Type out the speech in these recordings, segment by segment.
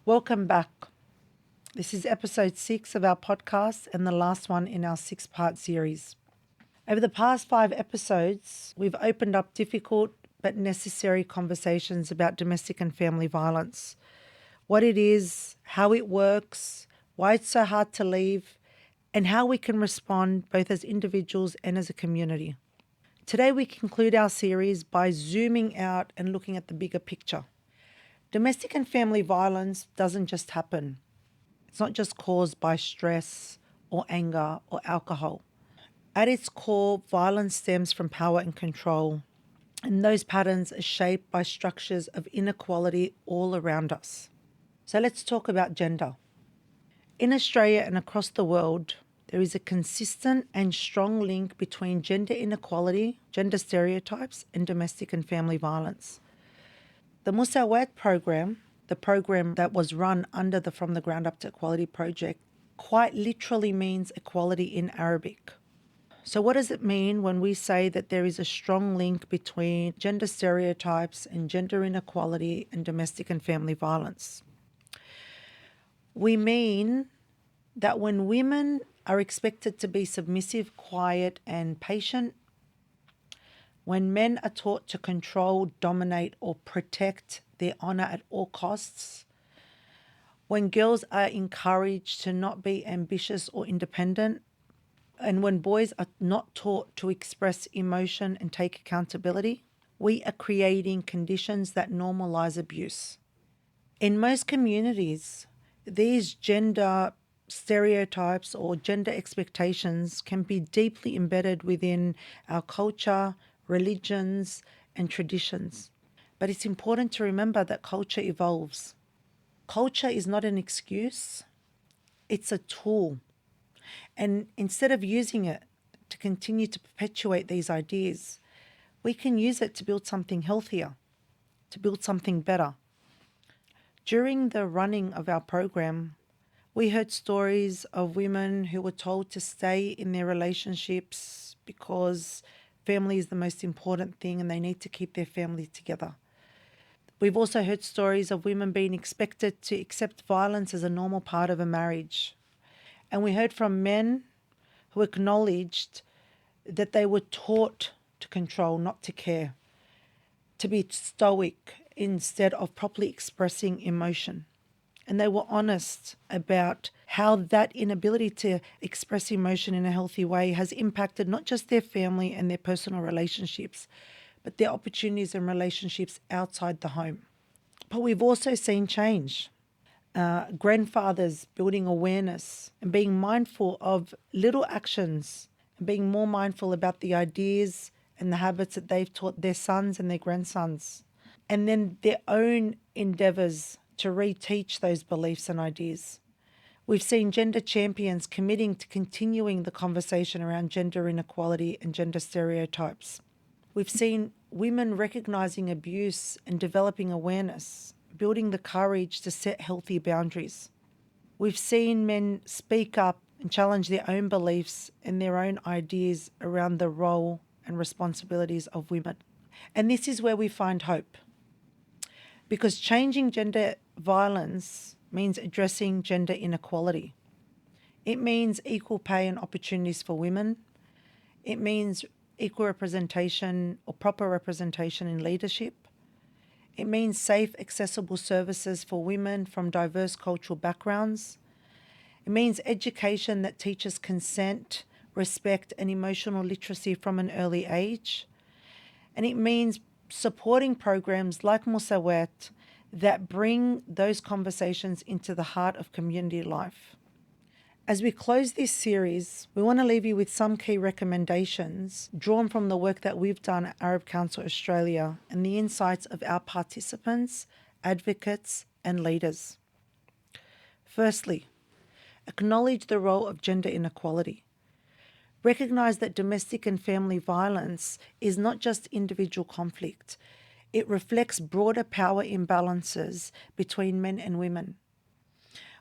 Welcome back. This is episode 6 of our podcast and the last one in our 6-part series. Over the past 5 episodes, we've opened up difficult but necessary conversations about domestic and family violence, what it is, how it works, why it's so hard to leave, and how we can respond both as individuals and as a community. Today we conclude our series by zooming out and looking at the bigger picture. Domestic and family violence doesn't just happen. It's not just caused by stress or anger or alcohol. At its core, violence stems from power and control, and those patterns are shaped by structures of inequality all around us. So let's talk about gender. In Australia and across the world, there is a consistent and strong link between gender inequality, gender stereotypes, and domestic and family violence. The Musawat program, the program that was run under the From the Ground Up to Equality project, quite literally means equality in Arabic. So what does it mean when we say that there is a strong link between gender stereotypes and gender inequality and domestic and family violence? We mean that when women are expected to be submissive, quiet, and patient, when men are taught to control, dominate, or protect their honour at all costs, when girls are encouraged to not be ambitious or independent, and when boys are not taught to express emotion and take accountability, we are creating conditions that normalize abuse. In most communities, these gender stereotypes or gender expectations can be deeply embedded within our culture, religions, and traditions. But it's important to remember that culture evolves. Culture is not an excuse, it's a tool. And instead of using it to continue to perpetuate these ideas, we can use it to build something healthier, to build something better. During the running of our program, we heard stories of women who were told to stay in their relationships because family is the most important thing and they need to keep their family together. We've also heard stories of women being expected to accept violence as a normal part of a marriage. And we heard from men who acknowledged that they were taught to control, not to care, to be stoic instead of properly expressing emotion. And they were honest about how that inability to express emotion in a healthy way has impacted not just their family and their personal relationships, but their opportunities and relationships outside the home. But we've also seen change. Grandfathers building awareness and being mindful of little actions and being more mindful about the ideas and the habits that they've taught their sons and their grandsons, and then their own endeavours to reteach those beliefs and ideas. We've seen gender champions committing to continuing the conversation around gender inequality and gender stereotypes. We've seen women recognising abuse and developing awareness, building the courage to set healthy boundaries. We've seen men speak up and challenge their own beliefs and their own ideas around the role and responsibilities of women. And this is where we find hope. Because changing gender violence means addressing gender inequality. It means equal pay and opportunities for women. It means equal representation or proper representation in leadership. It means safe, accessible services for women from diverse cultural backgrounds. It means education that teaches consent, respect, and emotional literacy from an early age. And it means supporting programs like Musawat that bring those conversations into the heart of community life. As we close this series, we want to leave you with some key recommendations drawn from the work that we've done at Arab Council Australia and the insights of our participants, advocates, and leaders. Firstly, acknowledge the role of gender inequality. Recognise that domestic and family violence is not just individual conflict. It reflects broader power imbalances between men and women.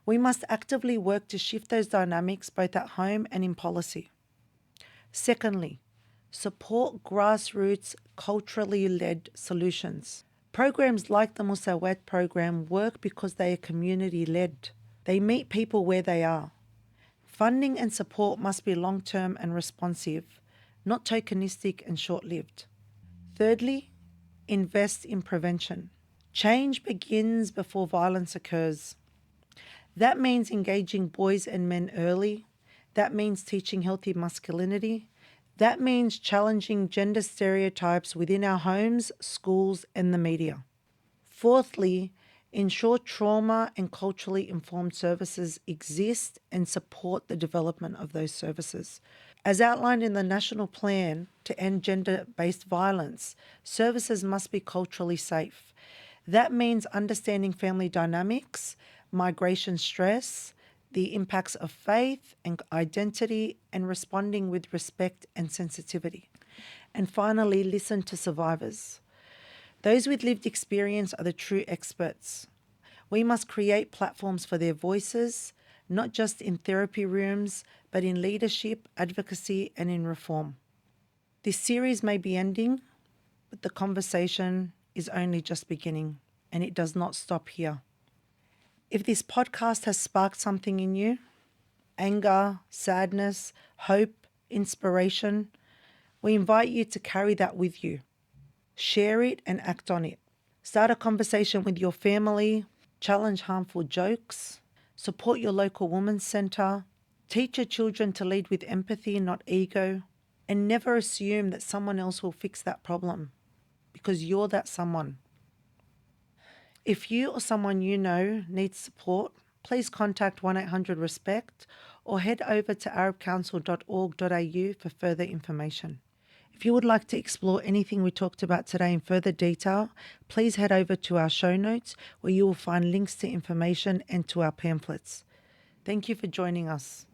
We must actively work to shift those dynamics both at home and in policy. Secondly, support grassroots, culturally led solutions. Programs like the Musawat program work because they are community-led. They meet people where they are. Funding and support must be long-term and responsive, not tokenistic and short-lived. Thirdly, invest in prevention. Change begins before violence occurs. That means engaging boys and men early. That means teaching healthy masculinity. That means challenging gender stereotypes within our homes, schools, and the media. Fourthly, ensure trauma and culturally informed services exist and support the development of those services. As outlined in the National Plan to End Gender-Based Violence, services must be culturally safe. That means understanding family dynamics, migration stress, the impacts of faith and identity, and responding with respect and sensitivity. And finally, listen to survivors. Those with lived experience are the true experts. We must create platforms for their voices, not just in therapy rooms, but in leadership, advocacy, and in reform. This series may be ending, but the conversation is only just beginning, and it does not stop here. If this podcast has sparked something in you, anger, sadness, hope, inspiration, we invite you to carry that with you. Share it and act on it. Start a conversation with your family, challenge harmful jokes, support your local women's centre, teach your children to lead with empathy, not ego, and never assume that someone else will fix that problem, because you're that someone. If you or someone you know needs support, please contact 1-800-RESPECT or head over to arabcouncil.org.au for further information. If you would like to explore anything we talked about today in further detail, please head over to our show notes where you will find links to information and to our pamphlets. Thank you for joining us.